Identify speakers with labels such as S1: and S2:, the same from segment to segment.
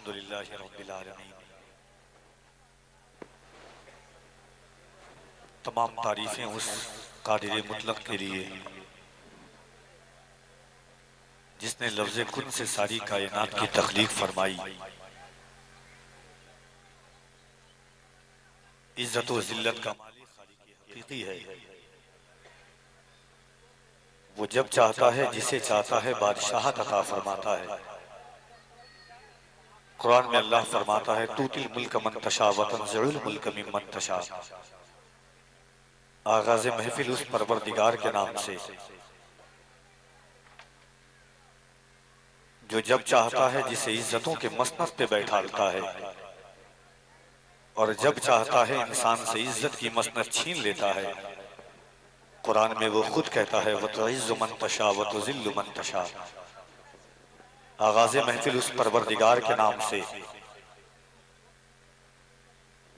S1: अल्हम्दुलिल्लाहि रब्बिल आलमीन। तमाम तारीफें उस कादिर मुतलक के लिए जिसने लफ्ज़ कुन से सारी कायनात की तख्लीक फरमाई। इज्जत व जिल्लत का मालिक हकीकी है। वो जब चाहता है जिसे चाहता है बादशाहत अता फरमाता है। कुरान में अल्लाह फरमाता है तूतिल मुल्क मन तशा व तंज़िउल मुल्क मिम्मन तशा। आगाज़ महफिल उस परवरदिगार के नाम से जो जब चाहता है जिसे इज्जतों के मसनद पे बैठाता है और जब चाहता है इंसान से इज्जत की मसनद छीन लेता है। कुरान में वो खुद कहता है व तुइज़्ज़ु मन तशा व तुज़िल्लु मन तशा। आगाज़ महफिल उस परवरदिगार के नाम से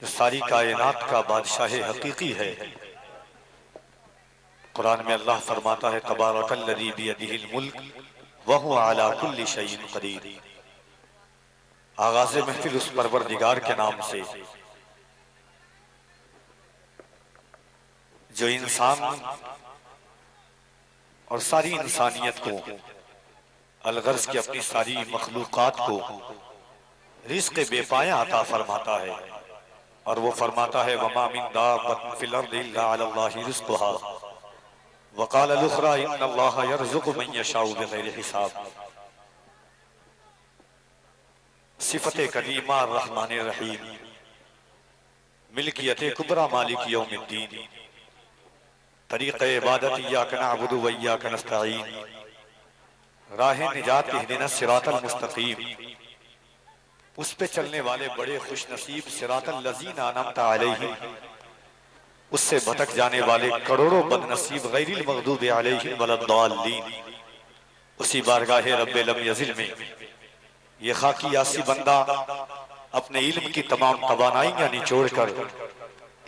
S1: जो सारी कायनात का बादशाह हकीकी है। कुरान में अल्लाह फरमाता है तबारकल्लज़ी बियदिहिल मुल्क व हुवा अला कुल्लि शैइन क़दीर। आगाज़ महफिल उस परवरदिगार के नाम से जो इंसान और सारी इंसानियत को अलगर्ज की अपनी सारी मखलूकात को रिज़्क़ बेपाया अता फरमाता है। और वो फरमाता है वमा मिन दाब्बतिन फिल अर्दि इल्ला अलल्लाहि रिज़्क़ुहा व क़ाल अल-उख़रा इन्नल्लाहा यर्ज़ुक़ु मन यशाउ बिग़ैरि हिसाब। सिफ़ते करीमा रहमानिर रहीम, मिल्कियत कुबरा मालिक यौमिद्दीन, तरीक़े इबादत इय्याका नअबुदु व इय्याका नस्तईन, राह निजात इहदिना सिरातल मुस्तक़ीम। उस पे चलने वाले बड़े खुशनसीब सिरातल लज़ीना अनअमता अलैहिम, उससे भटक जाने वाले करोड़ों बदनसीब गैरिल मग़दूबि अलैहिम वलद्दाल्लीन। उसी बारगाह रब्बे लम यज़िल में ये खाकी यासी बंदा अपने इल्म की तमाम तवानाइयां निचोड़कर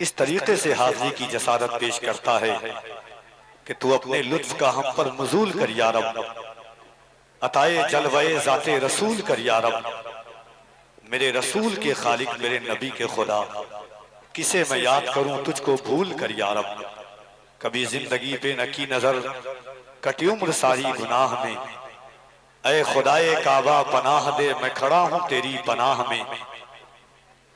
S1: इस तरीके से हाज़िरी की जसारत पेश करता है कि तू अपने लुत्फ का हम पर नुज़ूल कर या रब, अताए जलवाए ज़ाते रसूल कर या रब। मेरे रसूल के खालिक मेरे नबी के खुदा, किसे मैं याद करूं तुझको भूल कर या रब। कभी जिंदगी पे न की नजर कटी उम्र सारी गुनाह में, ऐ खुदाए काबा पनाह दे मैं खड़ा हूं तेरी पनाह में।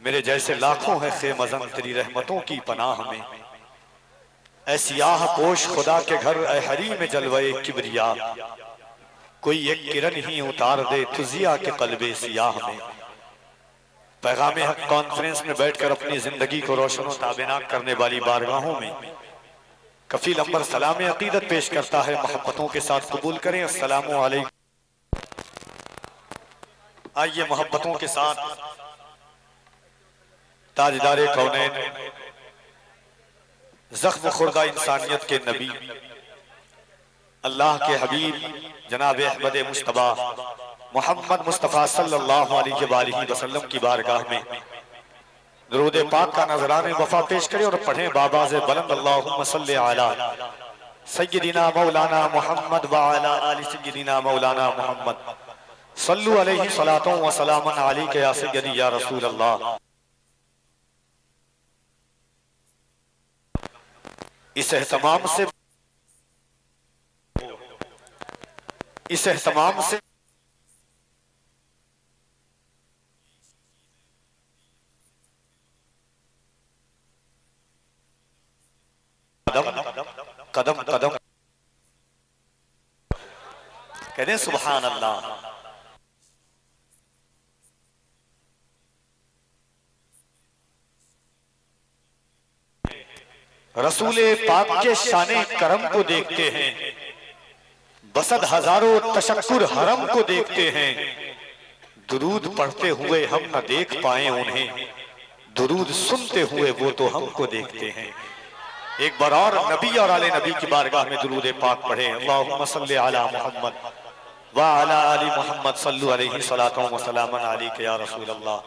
S1: मेरे जैसे लाखों है खेमज़न तेरी रहमतों की पनाह में। ऐ सियाह पोश खुदा के घर ऐ हरीम जलवे किबरिया, कोई एक किरण ही उतार दे तुजिया के कल्बे सियाह में। पैगाम हक कॉन्फ्रेंस में बैठकर अपनी जिंदगी को रोशन व ताबीनाक करने वाली बारगाहों में कफील अंबर सलाम अकीदत पेश करता है। मोहब्बतों के साथ कबूल करें अस्सलामु अलैकुम। आइए मोहब्बतों के साथ ताजदारे कौनैन, ज़ख्म खुर्दा इंसानियत के नबी, अल्लाह के हबीब जनाब अहमद मुश्तबा मोहम्मद मुस्तफ़ा सल्लल्लाहु अलैहि वसल्लम की बारगाह में दुरूद पाक का नजराने वफा पेश करें और पढ़ें बाबाज़े बुलंद अल्लाहुम्मा सल्लि अला सय्यिदिना मौलाना मुहम्मद व अला आलि सय्यिदिना मौलाना मुहम्मद सल्लु अलैहि सलातो व सलामन अलैका या सय्यदी या रसूल अल्लाह। इस एहतमाम से कदम कदम कहने सुभान अल्लाह। रसूले पाक के शाने करम को देखते हैं, बसद हजारों तशक्कुर हरम को देखते हैं। दुरूद पढ़ते हुए हम न देख पाए उन्हें, दुरूद सुनते हुए वो तो हमको देखते हैं। एक बार और नबी और आले नबी की बारगाह में दुरूद पाक पढ़े। अल्लाहुम्मा सल्लि अला मुहम्मद व अला आलि मुहम्मद सल्लु अलैहि सलातो व सलामन अलैका या रसूल अल्लाह।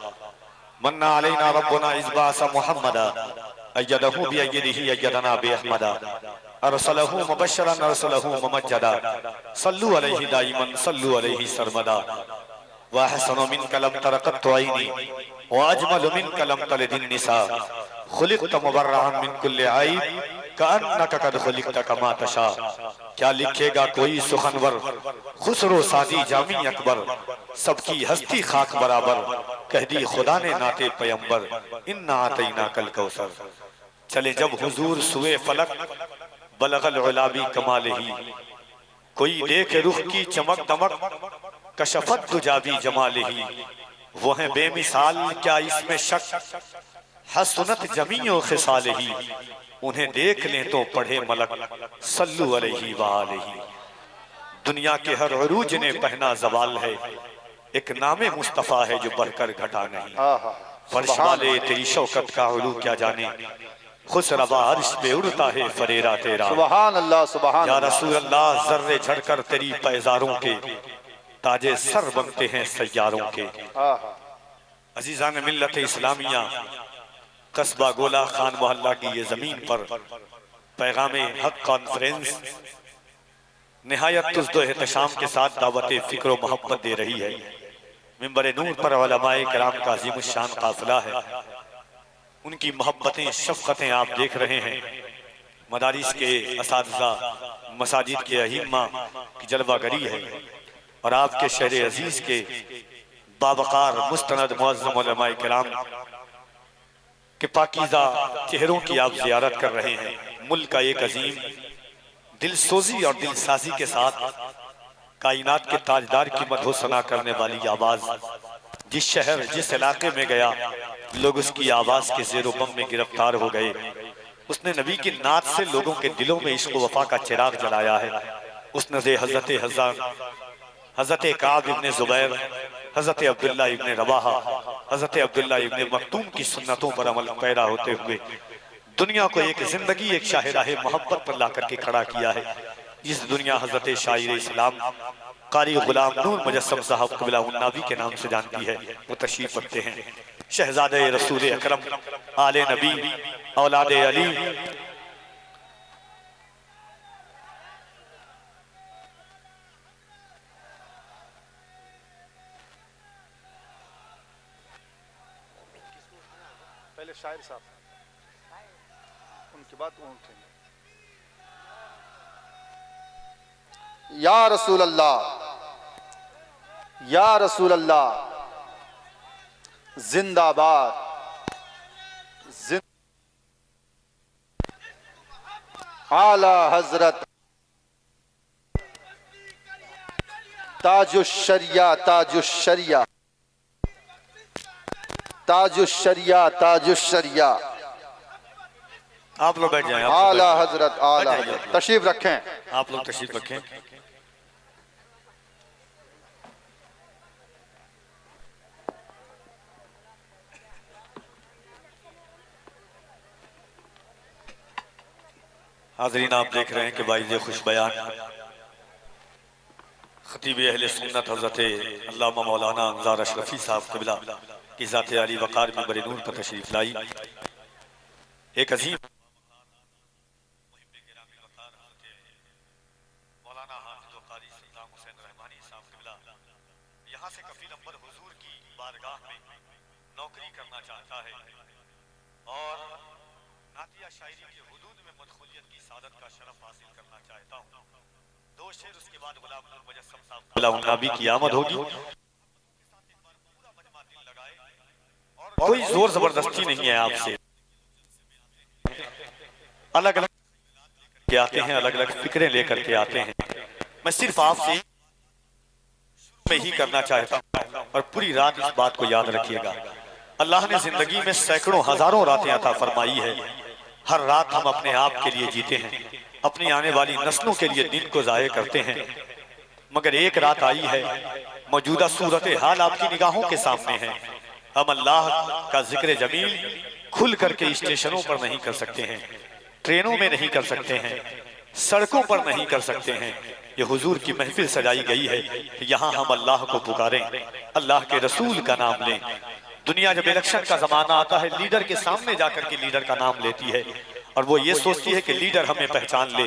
S1: मन्ना अलैना रब्बुना इज़ बाअसा मुहम्मदा अय्यदहु बिअय्यदिही अय्यदना बिअहमदा। अरसलहु मुबश्शिरन अरसलहु मुमज्जदा सल्लु अलैहि दाइमन सल्लु अलैहि सरमदा व अहसनु मिन कलम तरक़त ऐनी व अजमलु मिन कलम तलिदिन निसा खुलिक़त मुबर्रअन मिन कुल्लि ऐब कअन्नका क़द खुलिक़त कमा तशा। क्या लिखेगा कोई सुखनवर खुसरो सादी जामी अकबर, सबकी हस्ती खाक बराबर, कह दी खुदा ने नाते पैगंबर, इन्ना आतैना कल कौसर। चले जब हुजूर सुए फलक बलगल उलाबी कमालही, कोई देखे रुख की चमक दमक कशफत दुजाबी जमालही, वो है बेमिसाल क्या इसमें शक हसनत जमीओ खिसालही, उन्हें देख लें तो पढ़े मलक सल्लु अलैहि व आलिही। दुनिया के हर उरूज ने पहना जवाल है, एक नामे मुस्तफा है जो बढ़कर घटा नहीं। फर्श वाले तेरी शौकत का उलू क्या जाने, खुश रवा अर्श पे उड़ता है फरेरा तेरा।
S2: सुभान अल्लाह सुभान
S1: या रसूल अल्लाह, जर्रे झड़कर तेरी पैजारों के ताजे सर बनते हैं सैयारों के। अजीजान मिल्लत इस्लामिया, कस्बा गोला खान मोहल्ला की ये जमीन पर पैगामे हक कॉन्फ्रेंस निहायत तुज़्दो एहतशाम के साथ दावत फिक्र मोहब्बत दे रही है। मिंबर नूर पर उलमाए किराम का अज़ीमुश्शान काफिला है, उनकी मोहब्बतें शफ़क़तें आप देख रहे हैं। मदारिस के असातिज़ा, मसाजिद के अहिम्मा की जलवागरी है और आपके शहर अजीज के बावकार मुस्तनद मुअज़्ज़म उलमाए किराम के पाकीज़ा चेहरों की आप ज़ियारत कर रहे हैं। मुल्क का एक अजीम दिलसोजी और दिलसाजी के साथ कायनात के ताजदार की मदहो सना करने वाली आवाज़ जिस शहर जिस इलाके में गया, लोग उसकी आवाज़ के ज़ेरो बम में गिरफ्तार हो गए। उसने नबी की नात से लोगों के दिलों में इश्क़ वफ़ा का चिराग जलाया है। उसने हज़रत काब इब्ने ज़ुबैर, हज़रत अब्दुल्ला इब्ने रवाहा, हज़रत अब्दुल्ला इब्ने मक्तूम की सुन्नतों पर अमल पैरा होते हुए दुनिया को एक जिंदगी एक शाहिराह मोहब्बत पर लाकर के खड़ा किया है। जिस दुनिया हज़रत शायर इस्लाम कारी गुलाम नूर मुजस्सम साहब क़िबला उन्नावी के नाम से जानती है, वो तशरीफ़ रखते हैं। शहज़ादे रसूल अकरम, आले नबी, औलादे अली,
S2: पहले शायर साहब उनकी बात उठेंगे। या रसूल अल्लाह, या रसूल अल्लाह, जिंदाबाद आला हजरत ताजुश्शरिया ताजुश्शरिया ताजुश्शरिया ताजुश्शरिया।
S1: आप लोग बैठ जाएं।
S2: आला हजरत, आला हजरत तशरीफ रखें।
S1: आप लोग तशरीफ रखें। हाज़रीन, आप देख रहे हैं कि बाइज़ खुश बयान खतीब अहले सुन्नत हज़रत अल्लामा मौलाना अंज़ार अशरफी साहब क़िबला की ज़ात आली वक़ार मिंबर नूर पर तशरीफ़ लाई। एक अजीम मौलाना हाफ़िज़ व क़ारी सद्दाम हुसैन रहमानी साहब क़िबला यहाँ से कफ़ील अव्वल हुज़ूर की बारगाह में नौकरी करना चाहता है और नातिया शायरी के हुदूद में मदखुलियत की सादत का शरफ हासिल करना चाहता हूँ। दो शेर उसके बाद गुलाम नूर मुजस्सम साहब नबी की आमद होगी। कोई जोर जबरदस्ती नहीं है आपसे, अलग अलग के आते हैं, अलग अलग फिक्रें लेकर के आते हैं। मैं सिर्फ आपसे में ही करना चाहता हूँ और पूरी रात इस बात को याद रखिएगा। अल्लाह ने जिंदगी में सैकड़ों हजारों रातें अता फरमाई है। हर रात हम अपने आप के लिए जीते हैं, अपनी आने वाली नस्लों के लिए दिन को ज़ाये करते हैं। मगर एक रात आई है, मौजूदा सूरत हाल आपकी निगाहों के सामने है। हम अल्लाह का जिक्र जमील खुल करके स्टेशनों पर नहीं कर सकते हैं, ट्रेनों में नहीं कर सकते हैं, सड़कों पर नहीं कर सकते हैं। ये हुजूर की महफिल सजाई गई है, यहाँ हम अल्लाह को पुकारें, अल्लाह के रसूल का नाम लें। दुनिया जब इलेक्शन का जमाना आता है, लीडर के सामने जाकर के लीडर का नाम लेती है। और वो ये सोचती है कि लीडर हमें पहचान ले,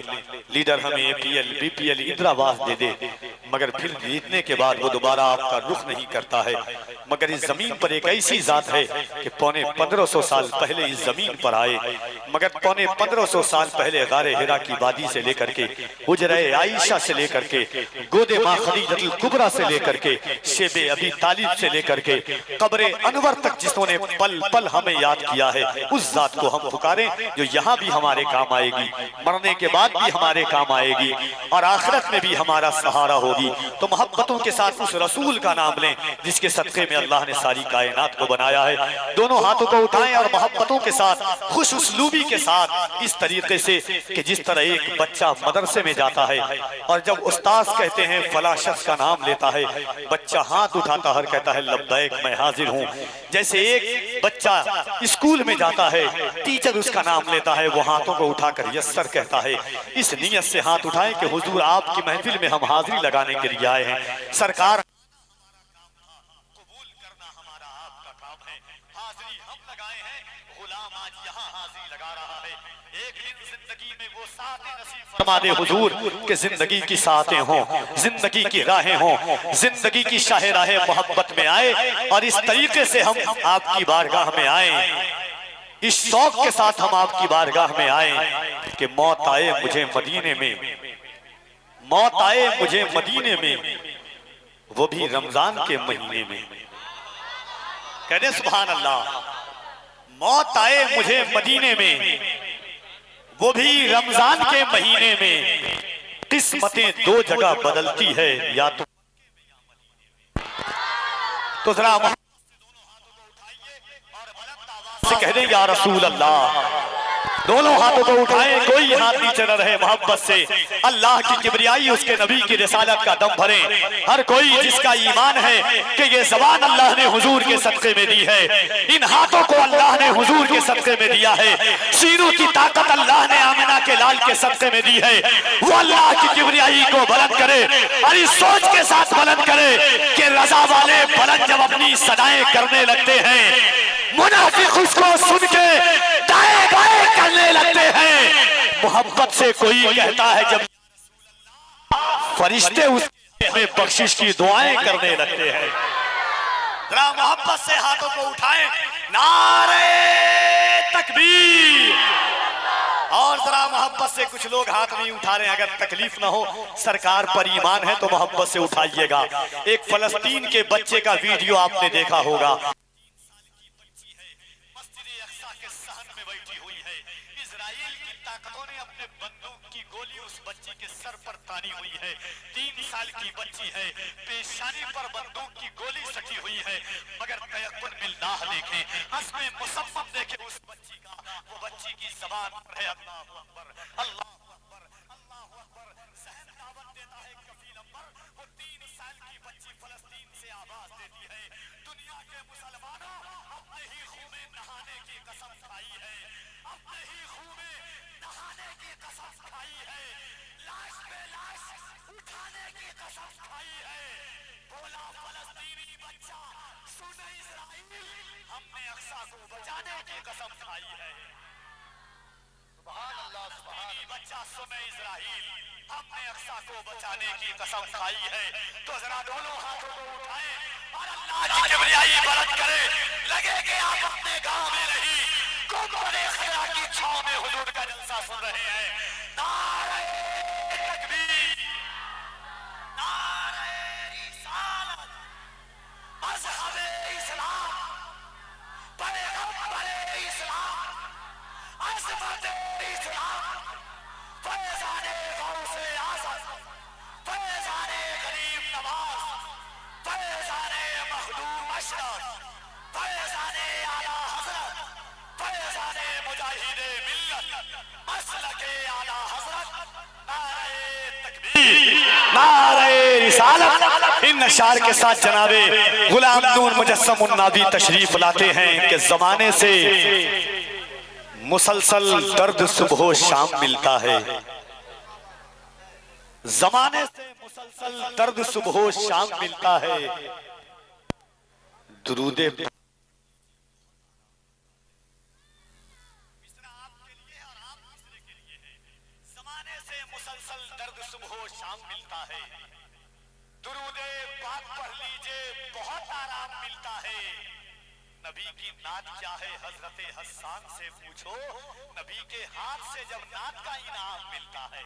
S1: लीडर हमें APL BPL इंदिरा आवास दे दे, मगर फिर जीतने के बाद वो दोबारा आपका रुख नहीं करता है। मगर इस जमीन पर एक ऐसी जात है कि पौने 1500 साल पहले इस जमीन पर आए, मगर पौने 1500 साल पहले गारे हिरा की वादी से लेकर के हुजरे आयशा से लेकर के गोदे माँ खदीजतुल कुबरा से लेकर के शेबे अबी तालिब से लेकर के कब्रे अनवर तक जिन्होंने पल पल हमें याद किया है, उस जात को हम पुकारें जो यहाँ भी हमारे काम आएगी, मरने के बाद भी हमारे काम आएगी और आखिरत में भी हमारा सहारा होगी। तो मोहब्बतों के साथ उस रसूल का नाम लें जिसके सदक़े में अल्लाह ने सारी कायनात को बनाया है। दोनों हाथों को उठाएं और मोहब्बतों के साथ, खुश उसलूबी के साथ, इस तरीके से कि जिस तरह एक बच्चा मदरसे में जाता है और जब उस्ताद कहते हैं फला शख्स का नाम लेता है, बच्चा हाथ उठाता है, कहता है लब्बैक मैं हाजिर हूँ। जैसे एक बच्चा स्कूल में जाता है, टीचर उसका नाम लेता है, वो हाथों को उठाकर यस्सर कहता है। इस नियत से हाथ उठाएं कि हुजूर आपकी महफिल में हम हाजिरी लगाने के लिए आए हैं। सरकार कबूल करना हमारा आपका काम है, हाजिरी हम लगाए हैं, गुलाम आज यहाँ हाजिरी लगा रहा है। एक दिन जिंदगी में वो साथी नसीब फरमा दे हुजूर कि जिंदगी की साथें हों, जिंदगी की राहें हों, जिंदगी की शाहराहें मोहब्बत में आए और इस तरीके से हम आपकी बारगाह में आए, इस शौक के साथ हम आपकी बारगाह में आए कि मौत आए मुझे मदीने में, मौत आए मुझे मदीने में, वो भी रमजान के महीने में। कहते सुभान अल्लाह। मौत आए मुझे मदीने में, वो भी रमजान के महीने में। किस्मतें दो जगह बदलती है, या तो जरा से कह दें या रसूल अल्लाह। दोनों हाथों को उठाएं, कोई हाथ नीचे न रहे। मोहब्बत से अल्लाह की किबरियाई, उसके नबी की रिसालत का दम भरे। हर कोई जिसका ईमान है कि ये ज़बान अल्लाह ने हुजूर के सदक़े में दी है, इन हाथों को अल्लाह ने हुजूर के सदक़े में दिया है, सीनों की ताकत अल्लाह ने आमिना के लाल के सदक़े में दी है, वो अल्लाह की किबरियाई को बुलंद करे और इस सोच के साथ बुलंद करे कि रज़ा वाले बुलंद जब अपनी सदाएं करने लगते हैं, मुनाफिक उसको सुन के दाएं बाएं करने लगते हैं। मोहब्बत से कोई कहता है जब फरिश्ते उसमें बख्शिश की दुआएं करने लगते हैं। जरा मोहब्बत से हाथों को उठाएं, नारे तकबीर। और जरा मोहब्बत से, कुछ लोग हाथ नहीं उठा रहे, अगर तकलीफ ना हो, सरकार पर ईमान है तो मोहब्बत से उठाइएगा। एक फलस्तीन के बच्चे का वीडियो आपने देखा होगा, बच्ची के सर पर तानी हुई है। 3 साल की बच्ची है, पेशानी पर बंदूक की गोली सटी हुई है, मगर तयक्कुन बिल्लाह देखें, हस्बे मुसम्मम देखें उस बच्ची का, वो बच्ची की ज़बान पर है अल्लाहु अकबर, अल्लाहु अकबर, अल्लाहु अकबर। ज़हन दावत देता है कफील अम्बर, वो 3 साल की बच्ची फलस्तीन से आवाज देती है, दुनिया के मुसलमानों अपने ही खून में नहाने की कसम खाई है, अपने ही खून में नहाने की कसम खाई है, लाश पे लाश उठाने की कसम खाई है। बोला फलस्तीनी बच्चा, सुन इस्राईल, हमने अक्सा को बचाने की कसम खाई है। सुभान अल्लाह, सुभान बच्चा, सुन इस्राईल, हमने अक्सा को बचाने की कसम खाई है। तो जरा दोनों हाथों को उठाएं और अल्लाह की किबरियाई बुलंद करें। लगे कि आप अपने गांव में नहीं, गुंबद-ए खिरा की छांव में हुजूर का जलसा सुन रहे हैं। नारे तकबीर, नारे रिसालत, मज़हब-ए इस्लाम, पैगंबर-ए इस्लाम, अज़मत-ए इस्लाम, फैज़ान-ए गौस-ए आज़म, फैज़ान-ए गरीब नवाज़, फैज़ान-ए मखदूम अशरफ, फैज़ान-ए आला हज़रत, फैज़ान-ए मुजाहिद-ए मिल्लत, मसलक-ए आला हज़रत, नारे तकबीर, नारे रिसालत। इन अशार के साथ जनाबे गुलाम नूर मुजस्सम उन्नावी तशरीफ लाते हैं कि जमाने से मुसलसल दर्द सुबह शाम मिलता है, जमाने से मुसलसल दर्द सुबह शाम मिलता है। दुरूदे सुबह शाम मिलता है। दुरूदे पाक पढ़ लीजिए बहुत आराम मिलता है। नबी की नात क्या है हजरत हसन से पूछो, नबी के हाथ से जब नात का इनाम मिलता है।